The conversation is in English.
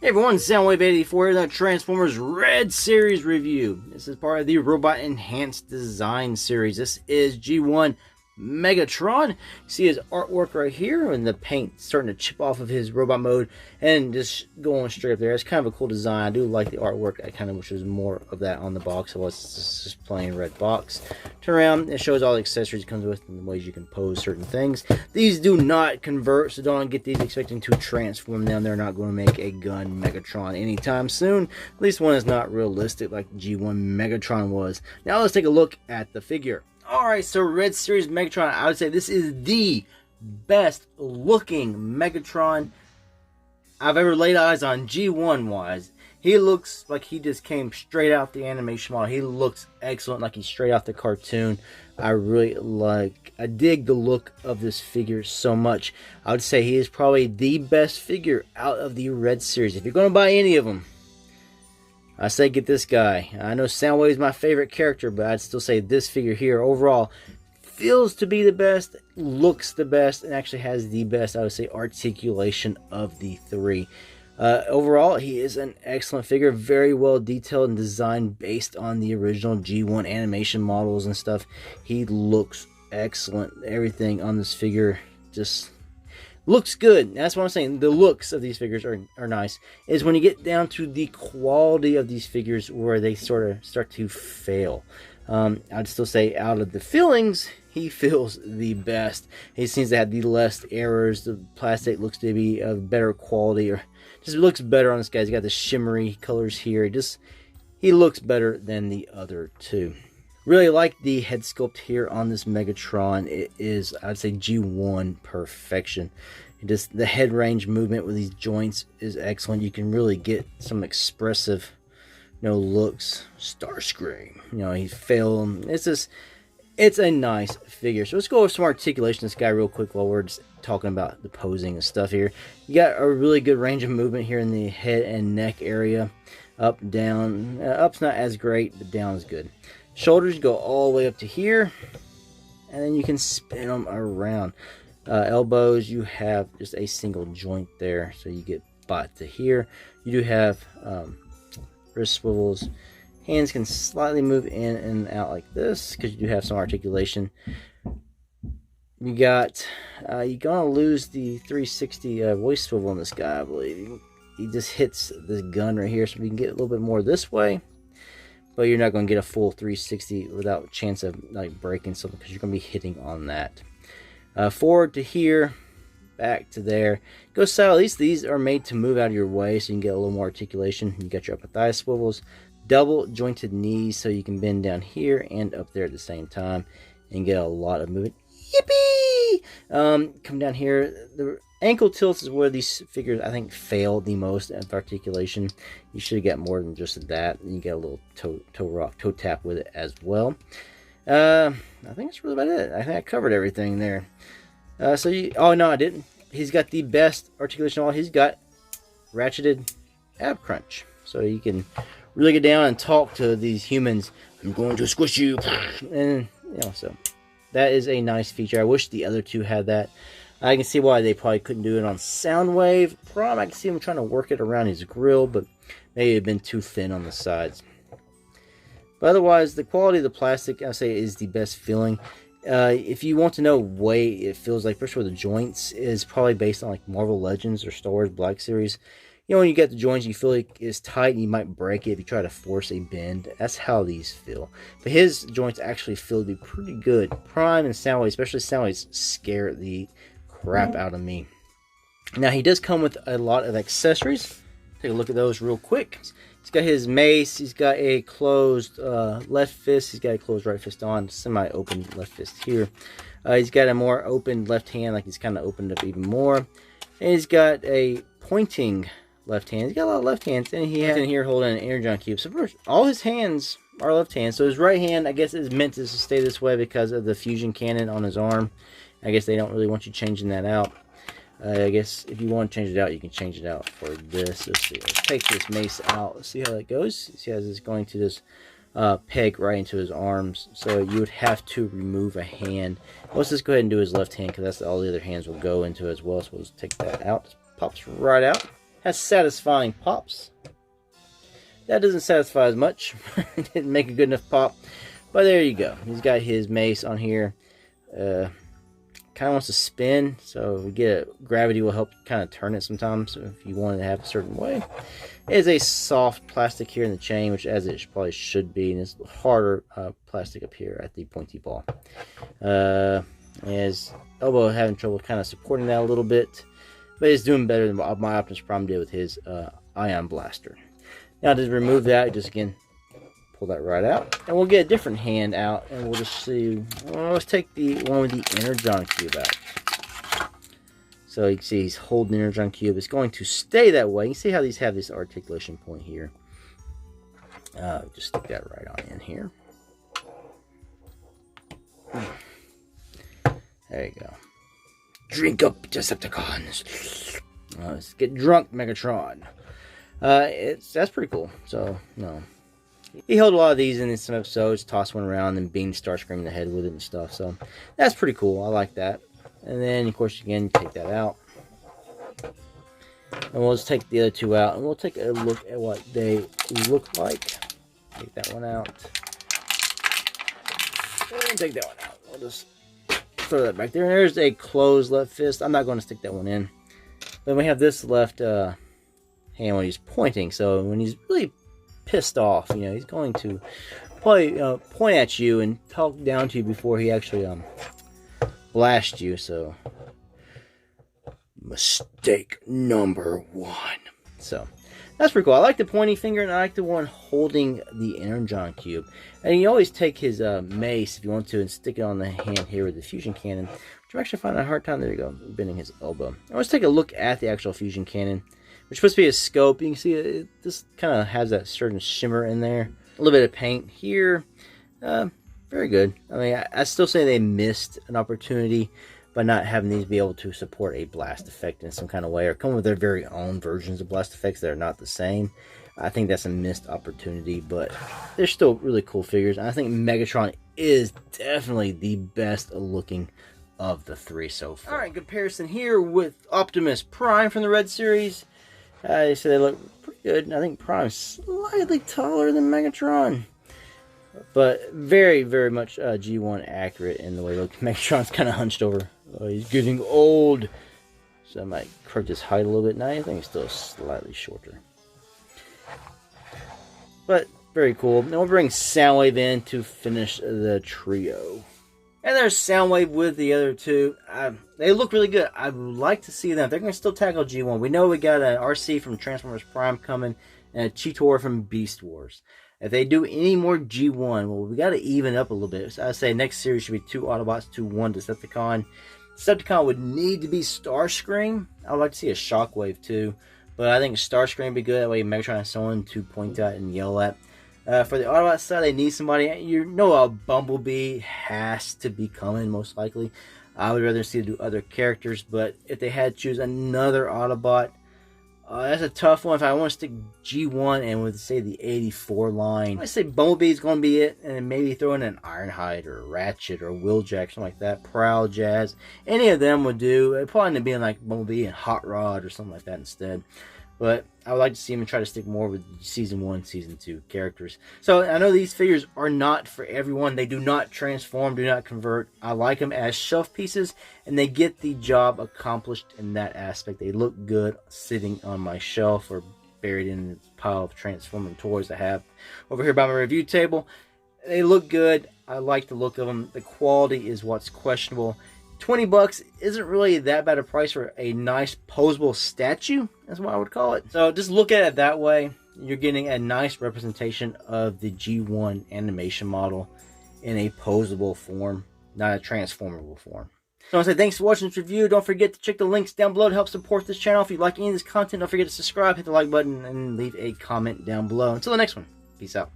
Hey everyone, Soundwave 84 here, the Transformers Red Series review. This is part of the Robot Enhanced Design series. This is G1 Megatron. You see his artwork right here, and the paint starting to chip off of his robot mode and just going straight up there. It's kind of a cool design. I do like the artwork. I kind of wish there was more of that on the box. It's just plain red box. Turn around, it shows all the accessories it comes with and the ways you can pose certain things. These do not convert, so don't get these expecting to transform them. They're not going to make a gun Megatron anytime soon. At least one is not realistic like G1 Megatron was. Now let's take a look at the figure. Alright, so Red Series Megatron, I would say this is the best looking Megatron I've ever laid eyes on G1 wise. He looks like he just came straight out the animation model. He looks excellent, like he's straight out the cartoon. I dig the look of this figure so much. I would say he is probably the best figure out of the Red Series. If you're going to buy any of them, I say get this guy. I know Soundwave is my favorite character, but I'd still say this figure here overall feels to be the best, looks the best, and actually has the best, I would say, articulation of the three. Overall, he is an excellent figure, very well detailed and designed based on the original G1 animation models and stuff. He looks excellent. Everything on this figure just looks good. That's what I'm saying. The looks of these figures are nice. Is when you get down to the quality of these figures where they sort of start to fail. I'd still say out of the feelings, he feels the best. He seems to have the less errors. The plastic looks to be of better quality, or just looks better on this guy. He's got the shimmery colors here. He looks better than the other two. Really like the head sculpt here on this Megatron. It is, I'd say, G1 perfection. The head range movement with these joints is excellent. You can really get some expressive, looks. Starscream, he's failing. It's a nice figure. So let's go over some articulation of this guy real quick while we're just talking about the posing and stuff here. You got a really good range of movement here in the head and neck area. Up, down. Up's not as great, but down is good. Shoulders go all the way up to here, and then you can spin them around. Elbows, you have just a single joint there, so you get bot to here. You do have wrist swivels. Hands can slightly move in and out like this because you do have some articulation. You're gonna lose the 360 voice swivel in this guy, I believe. He just hits this gun right here, so we can get a little bit more this way. But you're not going to get a full 360 without a chance of breaking something, because you're going to be hitting on that. Forward to here, back to there. Go side. At least these are made to move out of your way, so you can get a little more articulation. You got your upper thigh swivels, double jointed knees, so you can bend down here and up there at the same time and get a lot of movement. Yippee! Come down here. The ankle tilts is where these figures, I think, fail the most at articulation. You should have got more than just that. And you get a little toe tap with it as well. I think that's really about it. I think I covered everything there. Oh no, I didn't. He's got the best articulation of all. He's got ratcheted ab crunch, so you can really get down and talk to these humans. I'm going to squish you, and so that is a nice feature. I wish the other two had that. I can see why they probably couldn't do it on Soundwave. I can see him trying to work it around his grill, but maybe it had been too thin on the sides. But otherwise, the quality of the plastic, I say, is the best feeling. If you want to know what it feels like, especially with the joints, is probably based on Marvel Legends or Star Wars Black Series. When you get the joints, you feel like it's tight and you might break it if you try to force a bend. That's how these feel. But his joints actually feel to be pretty good. Prime and Soundwave, especially Soundwave, scare the crap out of me. Now, he does come with a lot of accessories. Take a look at those real quick. He's got his mace. He's got a closed left fist. He's got a closed right fist on. Semi-open left fist here. He's got a more open left hand, like he's kind of opened up even more. And he's got a pointing left hand. He's got a lot of left hands, and he has in here holding an energon cube. So first, all his hands are left hands. So his right hand, I guess, is meant to stay this way because of the fusion cannon on his arm. I guess they don't really want you changing that out. I guess if you want to change it out, you can change it out for this. Let's see. Let's take this mace out. Let's see how that goes. See how it's going to just peg right into his arms. So you would have to remove a hand. Let's just go ahead and do his left hand, because that's all the other hands will go into as well. So let's take that out. Pops right out. Has satisfying pops. That doesn't satisfy as much. Didn't make a good enough pop. But there you go. He's got his mace on here. Kind of wants to spin, so we get gravity will help kind of turn it sometimes. So if you want it to have a certain way, it is a soft plastic here in the chain, which as it probably should be, and it's harder plastic up here at the pointy ball. His elbow having trouble kind of supporting that a little bit, but it's doing better than my Optimus Prime did with his ion blaster. Now to remove that, just again pull that right out, and we'll get a different hand out, and we'll just see. Well, let's take the one with the Energon cube out. So you can see he's holding the Energon cube. It's going to stay that way. You see how these have this articulation point here. Just stick that right on in here. There you go. Drink up, Decepticons. Let's get drunk, Megatron. That's pretty cool. So no. He held a lot of these in some episodes, tossed one around, and beamed Starscream in the head with it and stuff. So that's pretty cool. I like that. And then, of course, again, take that out. And we'll just take the other two out, and we'll take a look at what they look like. Take that one out. And take that one out. We'll just throw that back there. And there's a closed left fist. I'm not going to stick that one in. Then we have this left hand when he's pointing. So when he's really pissed off, you know, he's going to probably point at you and talk down to you before he actually blast you. So mistake number one. So that's pretty cool. I like the pointy finger, and I like the one holding the Energon cube. And you always take his mace if you want to and stick it on the hand here with the fusion cannon, which I'm actually finding a hard time. There you go, bending his elbow. Now let's take a look at the actual fusion cannon, which is supposed to be a scope. You can see it just kind of has that certain shimmer in there. A little bit of paint here. Very good. I mean, I still say they missed an opportunity by not having these be able to support a blast effect in some kind of way, or come with their very own versions of blast effects that are not the same. I think that's a missed opportunity, but they're still really cool figures. And I think Megatron is definitely the best looking of the three so far. Alright, comparison here with Optimus Prime from the Red series. They say they look pretty good. I think Prime's slightly taller than Megatron, but very, very much G1 accurate in the way. Look, Megatron's kind of hunched over. Oh, he's getting old, so I might correct his height a little bit. Now I think he's still slightly shorter, but very cool. Then we'll bring Soundwave in to finish the trio. And there's Soundwave with the other two. They look really good. I would like to see them. They're going to still tackle G1. We know we got an RC from Transformers Prime coming, and a Cheetor from Beast Wars. If they do any more G1, well, we got to even up a little bit. So I'd say next series should be 2 Autobots to 1 Decepticon. Decepticon would need to be Starscream. I would like to see a Shockwave too, but I think Starscream would be good. That way Megatron has someone to point at and yell at. For the Autobot side, they need somebody. You know, a Bumblebee has to be coming, most likely. I would rather see them do other characters, but if they had to choose another Autobot, that's a tough one. If I want to stick G1 and with, say, the 84 line, I say Bumblebee is going to be it, and then maybe throw in an Ironhide or Ratchet or Wheeljack, something like that. Prowl, Jazz, any of them would do. It'd probably end up being like Bumblebee and Hot Rod or something like that instead. But I would like to see him try to stick more with Season 1, Season 2 characters. So I know these figures are not for everyone. They do not transform, do not convert. I like them as shelf pieces, and they get the job accomplished in that aspect. They look good sitting on my shelf or buried in the pile of transforming toys I have over here by my review table. They look good. I like the look of them. The quality is what's questionable. $20 isn't really that bad a price for a nice posable statue. That's what I would call it. So just look at it that way. You're getting a nice representation of the G1 animation model in a posable form, not a transformable form. So I want to say thanks for watching this review. Don't forget to check the links down below to help support this channel. If you like any of this content, don't forget to subscribe, hit the like button, and leave a comment down below. Until the next one, peace out.